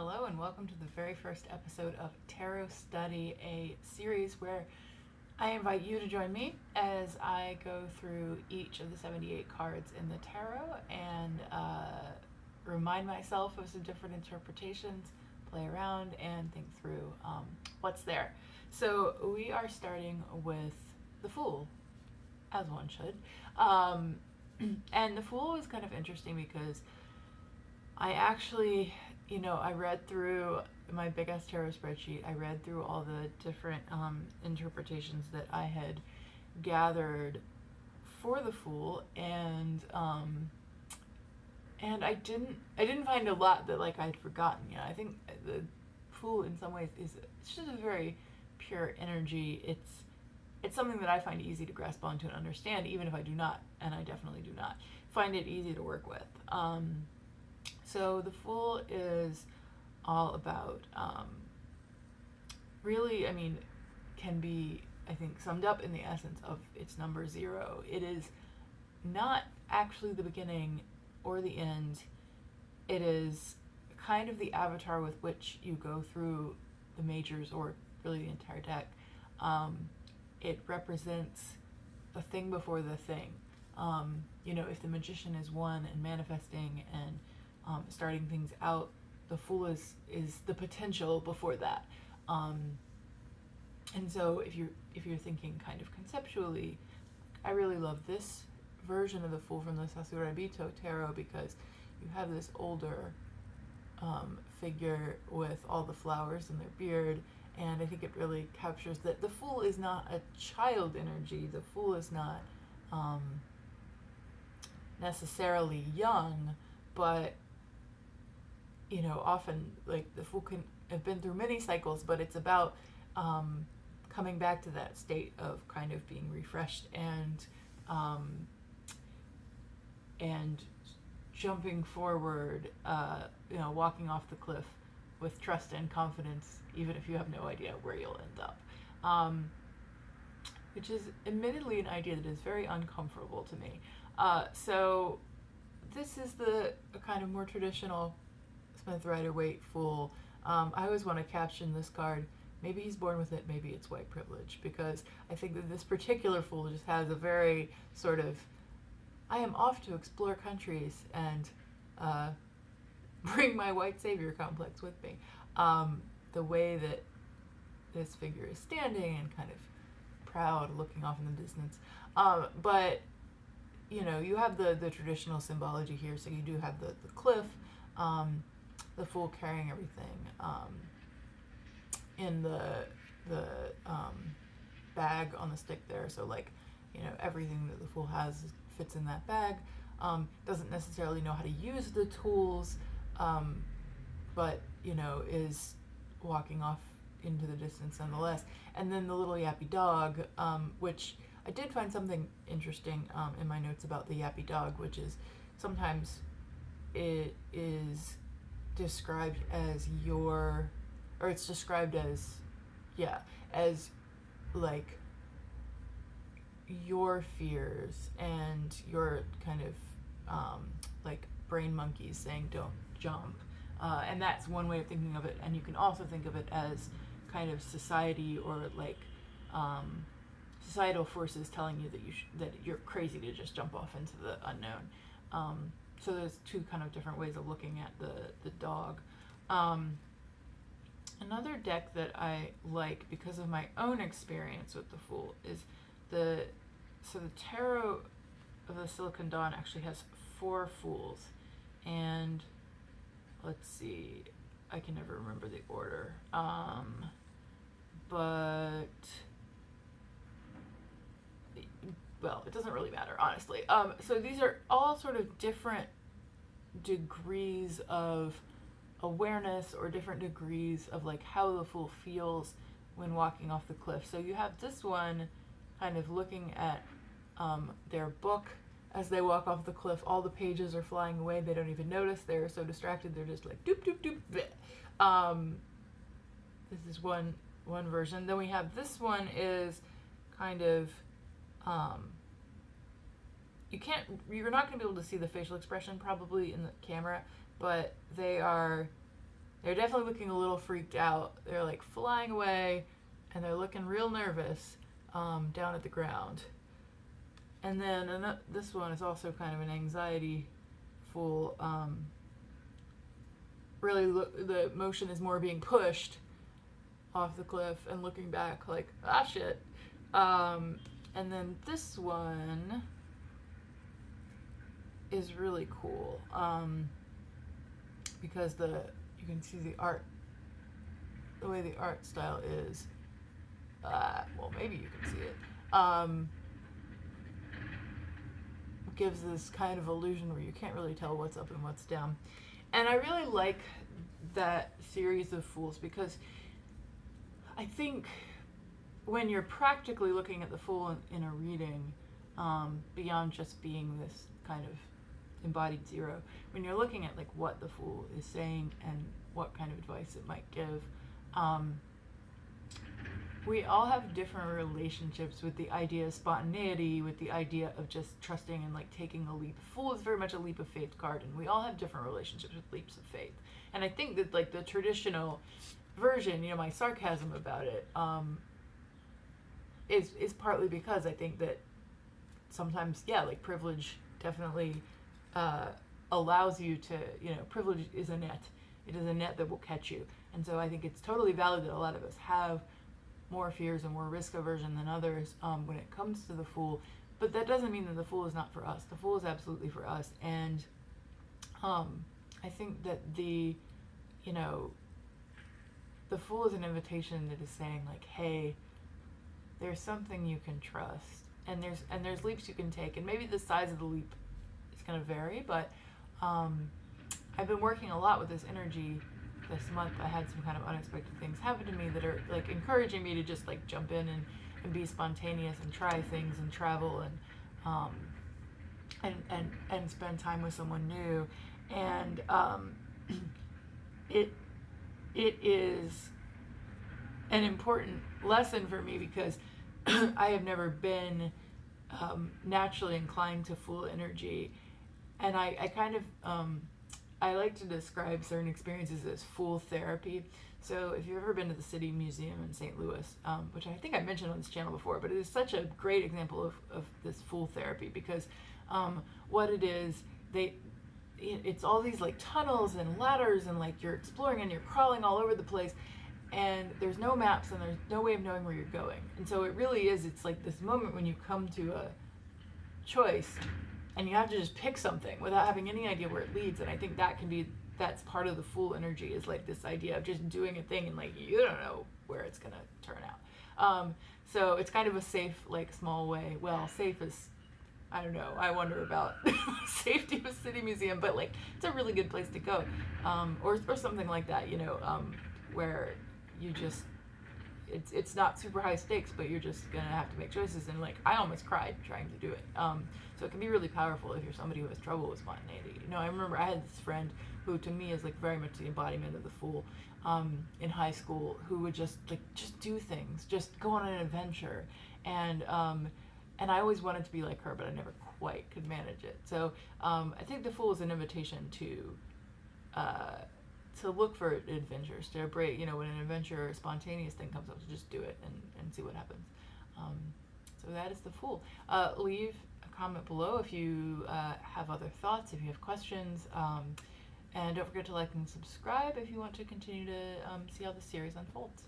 Hello and welcome to the very first episode of Tarot Study, a series where I invite you to join me as I go through each of the 78 cards in the tarot and remind myself of some different interpretations, play around, and think through what's there. So we are starting with the Fool, as one should. And the Fool is kind of interesting because I actually, I read through my big ass tarot spreadsheet. I read through all the different interpretations that I had gathered for the Fool, and I didn't find a lot that I'd forgotten. I think the Fool in some ways it's just a very pure energy. It's something that I find easy to grasp onto and understand, even if I do not, and I definitely do not, find it easy to work with. So the Fool is all about, really, can be, I think, summed up in the essence of its number 0. It is not actually the beginning or the end. It is kind of the avatar with which you go through the majors, or really the entire deck. It represents a thing before the thing. If the Magician is one and manifesting and starting things out, the Fool is the potential before that. And so if you're thinking kind of conceptually, I really love this version of the Fool from the Sasurabito tarot because you have this older figure with all the flowers in their beard, and I think it really captures that the Fool is not a child energy. The Fool is not necessarily young, but often the Fool can have been through many cycles, but it's about coming back to that state of kind of being refreshed and jumping forward, walking off the cliff with trust and confidence, even if you have no idea where you'll end up. Which is admittedly an idea that is very uncomfortable to me. So this is the kind of more traditional Smith Rider-Waite Fool. I always want to caption this card, maybe he's born with it, maybe it's white privilege, because I think that this particular Fool just has a very sort of, I am off to explore countries and bring my white savior complex with me. The way that this figure is standing and kind of proud, looking off in the distance. But you have the traditional symbology here. So you do have the cliff, the Fool carrying everything in the bag on the stick there. So everything that the Fool has fits in that bag. Doesn't necessarily know how to use the tools, but is walking off into the distance nonetheless. And then the little yappy dog, which I did find something interesting in my notes about the yappy dog, which is sometimes it is described as it's described as your fears and your kind of brain monkeys saying don't jump, and that's one way of thinking of it. And you can also think of it as kind of society or societal forces telling you that you're crazy to just jump off into the unknown. So there's two kind of different ways of looking at the dog. Another deck that I like because of my own experience with the Fool is the Tarot of the Silicon Dawn actually has 4 Fools, and let's see, I can never remember the order, but well, it doesn't really matter, honestly. So these are all sort of different degrees of awareness or different degrees of how the Fool feels when walking off the cliff. So you have this one kind of looking at their book as they walk off the cliff. All the pages are flying away. They don't even notice. They're so distracted. They're just like doop doop doop. Bleh. This is one version. Then we have this one is kind of you're not going to be able to see the facial expression probably in the camera, but they are they're definitely looking a little freaked out. They're like flying away, and they're looking real nervous down at the ground. And then this one is also kind of an anxiety Fool. Really, the motion is more being pushed off the cliff and looking back like, ah, shit. And then this one is really cool because you can see the art, the way the art style is. Well, maybe you can see it. Gives this kind of illusion where you can't really tell what's up and what's down. And I really like that series of Fools because I think when you're practically looking at the Fool in a reading, beyond just being this kind of embodied zero, when you're looking at like what the Fool is saying and what kind of advice it might give, we all have different relationships with the idea of spontaneity, with the idea of just trusting and like taking a leap. Fool is very much a leap of faith card, and we all have different relationships with leaps of faith. And I think that like the traditional version, you know, my sarcasm about it, is partly because I think that sometimes, yeah, like privilege definitely allows you to, you know, privilege is a net. It is a net that will catch you. And so I think it's totally valid that a lot of us have more fears and more risk aversion than others when it comes to the Fool. But that doesn't mean that the Fool is not for us. The Fool is absolutely for us. And I think that the Fool is an invitation that is saying like, hey, there's something you can trust, and there's leaps you can take, and maybe the size of the leap is going to vary, but I've been working a lot with this energy this month. I had some kind of unexpected things happen to me that are like encouraging me to just like jump in and be spontaneous and try things and travel and spend time with someone new. And it is an important lesson for me because I have never been naturally inclined to Fool energy, and I kind of I like to describe certain experiences as Fool therapy. So if you've ever been to the City Museum in St. Louis, which I think I mentioned on this channel before, but it is such a great example of this Fool therapy because what it is, it's all these like tunnels and ladders, and like you're exploring and you're crawling all over the place, and there's no maps and there's no way of knowing where you're going. And so it really is, it's like this moment when you come to a choice and you have to just pick something without having any idea where it leads. And I think that's part of the Fool energy, is like this idea of just doing a thing and like you don't know where it's gonna turn out. So it's kind of a safe, like small way. Well, safe is, I don't know, I wonder about safety with City Museum, but like it's a really good place to go, or something like that, you know, where you just, it's not super high stakes, but you're just gonna have to make choices. And like I almost cried trying to do it. So it can be really powerful if you're somebody who has trouble with spontaneity. You know, I remember I had this friend who to me is like very much the embodiment of the Fool in high school, who would just do things, just go on an adventure, and I always wanted to be like her, but I never quite could manage it. So I think the Fool is an invitation to look for adventures, to break, you know, when an adventure or a spontaneous thing comes up, to just do it and see what happens. So that is the Fool. Leave a comment below if you have other thoughts, if you have questions, and don't forget to like and subscribe if you want to continue to see how the series unfolds.